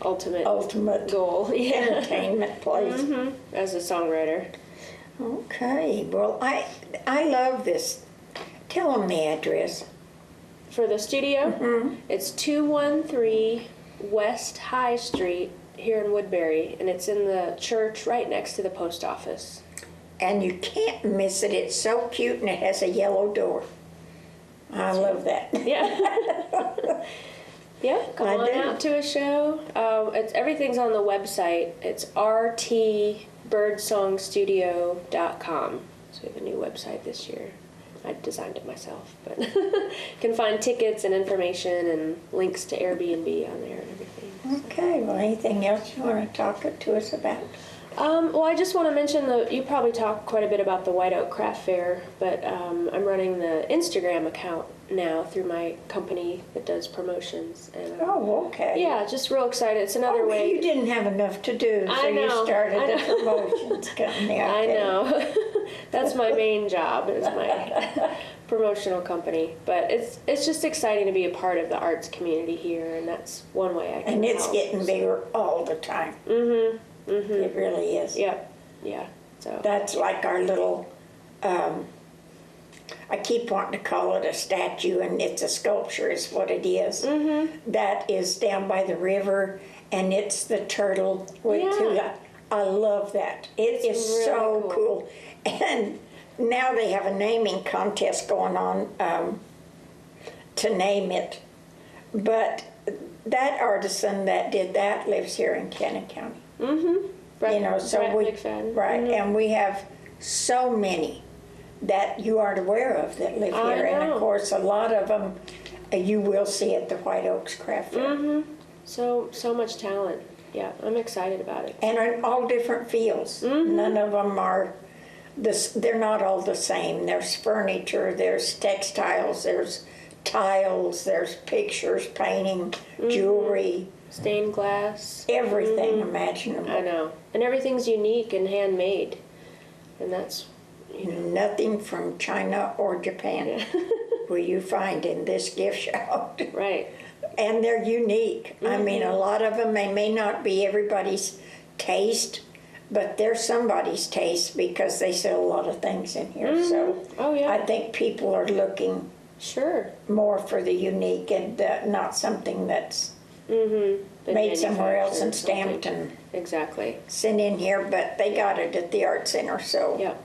ultimate goal. Yeah. Entertainment place. As a songwriter. Okay, well, I love this. Tell them the address. For the studio, it's 213 West High Street here in Woodbury, and it's in the church right next to the post office. And you can't miss it. It's so cute, and it has a yellow door. I love that. Yeah. Yeah, come I on do. out to a show. Everything's on the website. It's rtbirdsongstudio.com. So we have a new website this year. I designed it myself, but you can find tickets and information and links to Airbnb on there and everything. Okay, well, anything else you want to talk to us about? Well, I just want to mention you probably talked quite a bit about the White Oak Craft Fair, but I'm running the Instagram account now through my company that does promotions. And Oh, okay. yeah, just real excited. It's another way. You didn't have enough to do, so I know, you started I the know. promotions company. I Okay. know. That's my main job, is my promotional company. But it's just exciting to be a part of the arts community here, and that's one way I can And it's help. getting bigger all the time. It really is. Yep. Yeah. So. That's like our little, I keep wanting to call it a statue, and it's a sculpture is what it is. That is down by the river, and it's the turtle with two. Yeah. I love that. It is really so cool. cool. And now they have a naming contest going on to name it. But that artisan that did that lives here in Cannon County. Brett, You know, so Brett we McFadden. right, and we have so many that you aren't aware of that live I here, and know. of course, a lot of them you will see at the White Oaks Craft Fair, So much talent. Yeah, I'm excited about it. and in all different fields. None of them are this. They're not all the same. There's furniture, there's textiles, there's tiles, there's pictures, painting, jewelry, Stained glass. everything imaginable. I know. And everything's unique and handmade. And that's, Nothing from China or Japan will you find in this gift shop. right. And they're unique. I mean, a lot of them, they may not be everybody's taste, but they're somebody's taste because they sell a lot of things in here. So Oh, yeah. I think people are looking Sure. more for the unique and not something that's Been made somewhere else and manufactured or stamped something. and Exactly. sent in here, but they got it at the Art Center, so. Yep.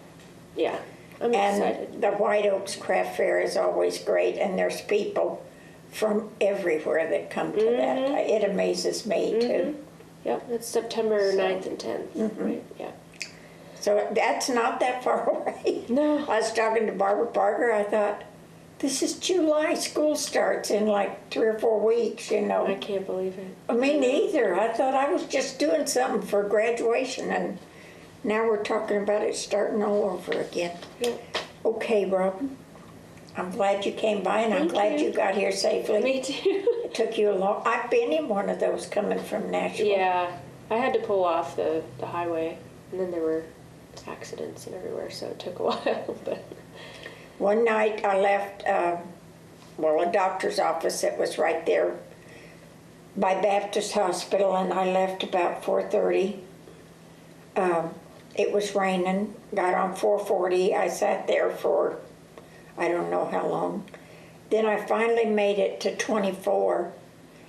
Yeah. I'm excited. And the White Oaks Craft Fair is always great, and there's people from everywhere that come to that. It amazes me too. Yep. It's September 9th and 10th. Right. Yeah. So that's not that far away. No. I was talking to Barbara Parker, I thought, this is July, school starts in like 3 or 4 weeks, you know. I can't believe it. Me neither. I thought I was just doing something for graduation, and now we're talking about it starting all over again. Yeah. Okay, Robin, I'm glad you came by, and I'm Thank glad you. you got here safely. Me too. It took you a long, I've been in one of those coming from Nashville. Yeah. I had to pull off the highway, and then there were accidents and everywhere, so it took a while. But One night I left, a doctor's office that was right there by Baptist Hospital, and I left about 4:30. It was raining, got on 440. I sat there for I don't know how long. Then I finally made it to 24.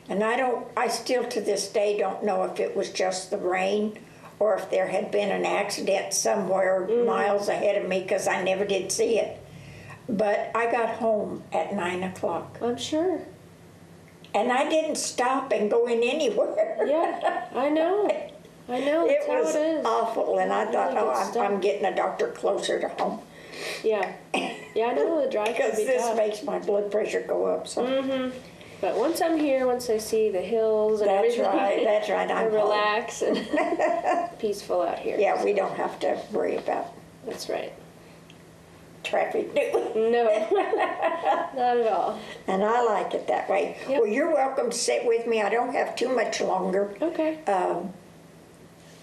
And I still to this day don't know if it was just the rain or if there had been an accident somewhere miles ahead of me, because I never did see it. But I got home at 9 o'clock. I'm sure. And I didn't stop and go in anywhere. Yeah, I know. I know, It that's how was it is. awful, and I thought, Really good oh, stuff. I'm getting a doctor closer to home. Yeah. Yeah, I know the drive can Because be this tough. makes my blood pressure go up. So But once I'm here, once I see the hills and that's everything, right. That's right. I I'm home. relax and peaceful out here. Yeah, we don't have to worry about That's right. traffic, do we? No, not at all. And I like it that way. Yep. Well, you're welcome to sit with me. I don't have too much longer Okay.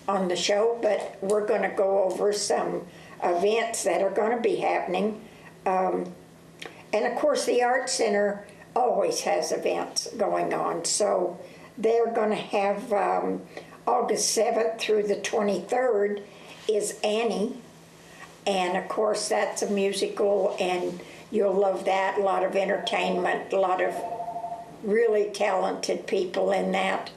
on the show, but we're going to go over some events that are going to be happening. And of course, the Art Center always has events going on. So they're going to have August 7th through the 23rd is Annie. And of course, that's a musical, and you'll love that. A lot of entertainment, a lot of really talented people in that.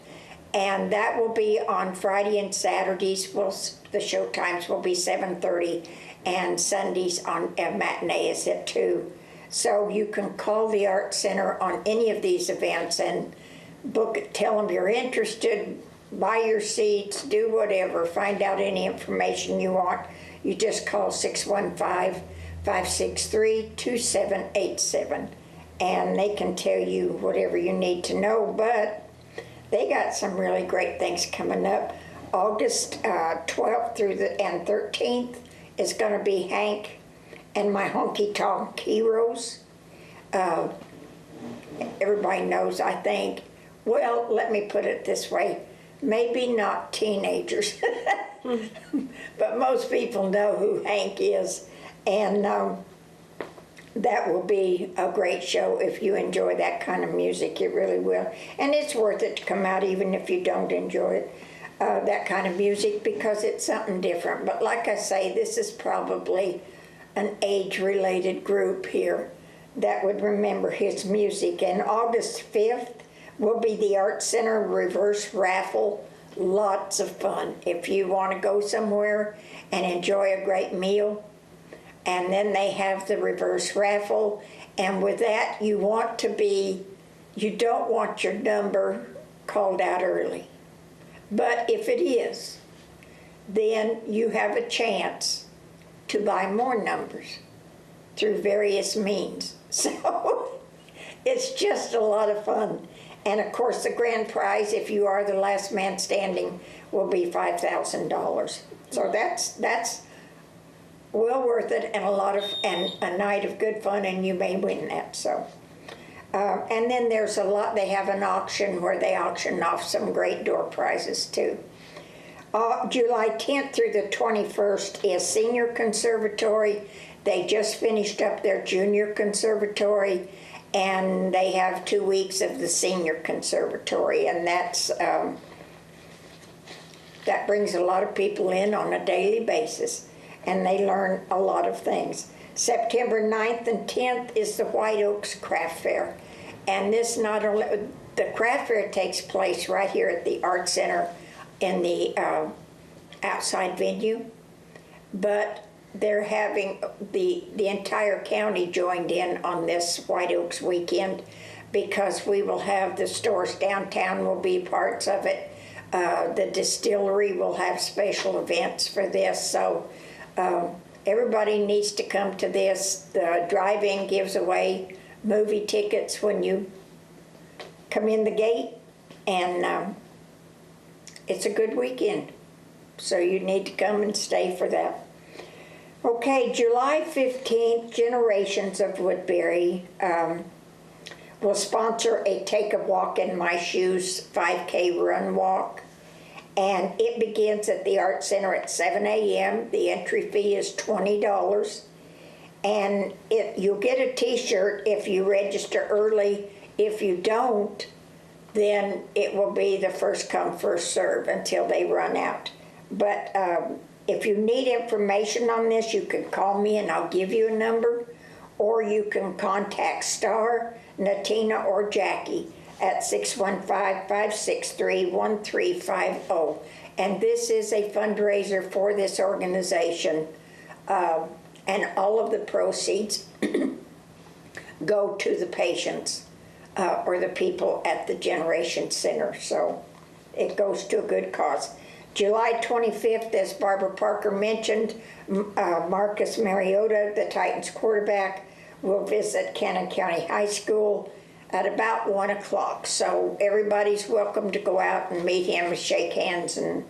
And that will be on Friday and Saturdays. The show times will be 7:30, and Sundays on matinee is at 2. So you can call the Art Center on any of these events and book it. Tell them you're interested, buy your seats, do whatever, find out any information you want. You just call 615-563-2787, and they can tell you whatever you need to know. But they got some really great things coming up. August 12th through and 13th is going to be Hank and My Honky Tonk Heroes. Everybody knows, I think. Well, let me put it this way. Maybe not teenagers, but most people know who Hank is. And that will be a great show if you enjoy that kind of music. It really will. And it's worth it to come out even if you don't enjoy it, that kind of music, because it's something different. But like I say, this is probably an age-related group here that would remember his music. And August 5th will be the Art Center reverse raffle. Lots of fun. If you want to go somewhere and enjoy a great meal, and then they have the reverse raffle, and with that you don't want your number called out early. But if it is, then you have a chance to buy more numbers through various means. So it's just a lot of fun. And of course, the grand prize, if you are the last man standing, will be $5,000. So that's well worth it, and a night of good fun, and you may win that. So, and then there's they have an auction where they auction off some great door prizes too. July 10th through the 21st is Senior Conservatory. They just finished up their Junior Conservatory, and they have 2 weeks of the Senior Conservatory, and that brings a lot of people in on a daily basis, and they learn a lot of things. September 9th and 10th is the White Oaks Craft Fair, and the craft fair takes place right here at the Art Center in the outside venue, but they're having the entire county joined in on this White Oaks weekend, because we will have the stores downtown will be parts of it. The distillery will have special events for this, so everybody needs to come to this. The drive-in gives away movie tickets when you come in the gate, and it's a good weekend, so you need to come and stay for that. Okay, July 15th, Generations of Woodbury will sponsor a Take a Walk in My Shoes 5K run walk. And it begins at the Art Center at 7 a.m. The entry fee is $20. And you'll get a t-shirt if you register early. If you don't, then it will be the first come, first serve until they run out. But if you need information on this, you can call me and I'll give you a number, or you can contact Star, Natina, or Jackie at 615-563-1350. And this is a fundraiser for this organization, and all of the proceeds go to the patients or the people at the Generation Center. So it goes to a good cause. July 25th, as Barbara Parker mentioned, Marcus Mariota, the Titans quarterback, will visit Cannon County High School at about 1 o'clock. So everybody's welcome to go out and meet him and shake hands, and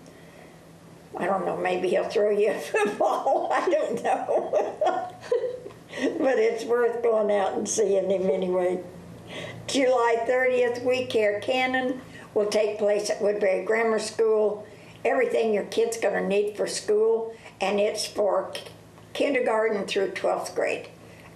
I don't know, maybe he'll throw you a football. I don't know. But it's worth going out and seeing him anyway. July 30th, We Care Cannon will take place at Woodbury Grammar School. Everything your kid's going to need for school, and it's for kindergarten through 12th grade.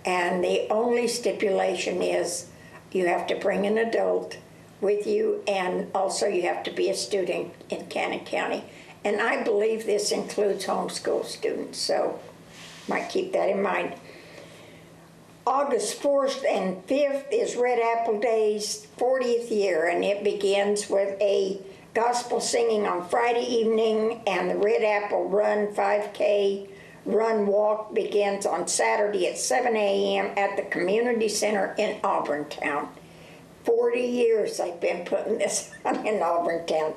And the only stipulation is you have to bring an adult with you, and also you have to be a student in Cannon County. And I believe this includes homeschool students, so might keep that in mind. August 4th and 5th is Red Apple Day's 40th year, and it begins with a gospel singing on Friday evening, and the Red Apple Run 5K Run Walk begins on Saturday at 7 a.m. at the Community Center in Auburntown. 40 years they've been putting this on in Auburntown.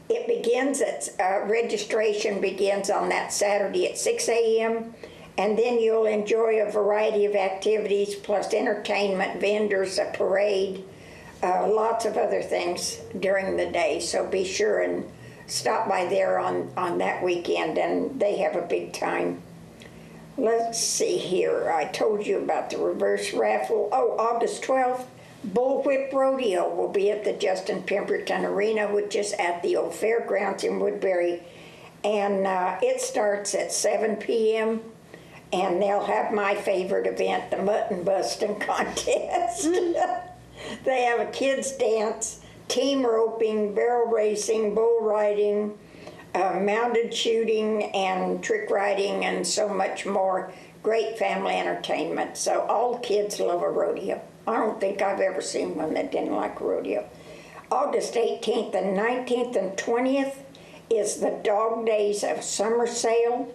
It begins at, registration begins on that Saturday at 6 a.m. And then you'll enjoy a variety of activities, plus entertainment, vendors, a parade, lots of other things during the day. So be sure and stop by there on that weekend, and they have a big time. Let's see here. I told you about the reverse raffle. Oh, August 12th, Bullwhip Rodeo will be at the Justin Pemberton Arena, which is at the old fairgrounds in Woodbury. And it starts at 7 p.m. And they'll have my favorite event, the mutton busting contest. They have a kids dance, team roping, barrel racing, bull riding, mounted shooting, and trick riding, and so much more. Great family entertainment. So all kids love a rodeo. I don't think I've ever seen one that didn't like a rodeo. August 18th and 19th and 20th is the Dog Days of Summer Sale.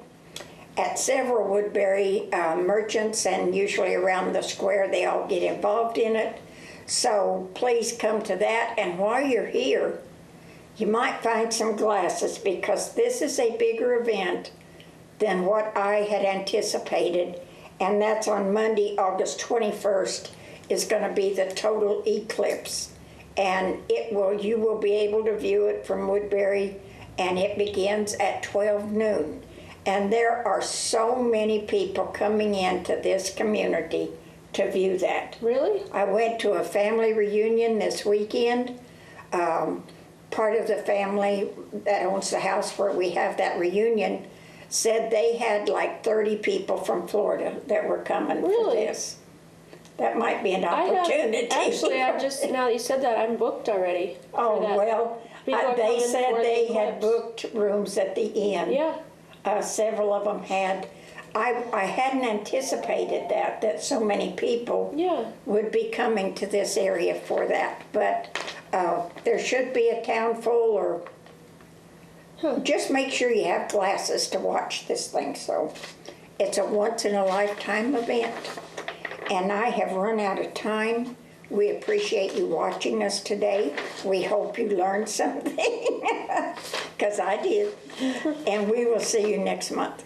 At several Woodbury merchants, and usually around the square, they all get involved in it. So please come to that. And while you're here, you might find some glasses, because this is a bigger event than what I had anticipated. And that's on Monday, August 21st, is going to be the total eclipse. And you will be able to view it from Woodbury, and it begins at 12 noon. And there are so many people coming into this community to view that. Really? I went to a family reunion this weekend. Part of the family that owns the house where we have that reunion said they had like 30 people from Florida that were coming for Really? this. That might be an opportunity. I just, now that you said that, I'm booked already. Oh, for that. well, People are they coming said for they the had eclipse. booked rooms at the inn. Yeah. Several of them had. I hadn't anticipated that so many people Yeah. would be coming to this area for that. But there should be a town full, or just make sure you have glasses to watch this thing. So it's a once-in-a-lifetime event. And I have run out of time. We appreciate you watching us today. We hope you learned something, because I did. And we will see you next month.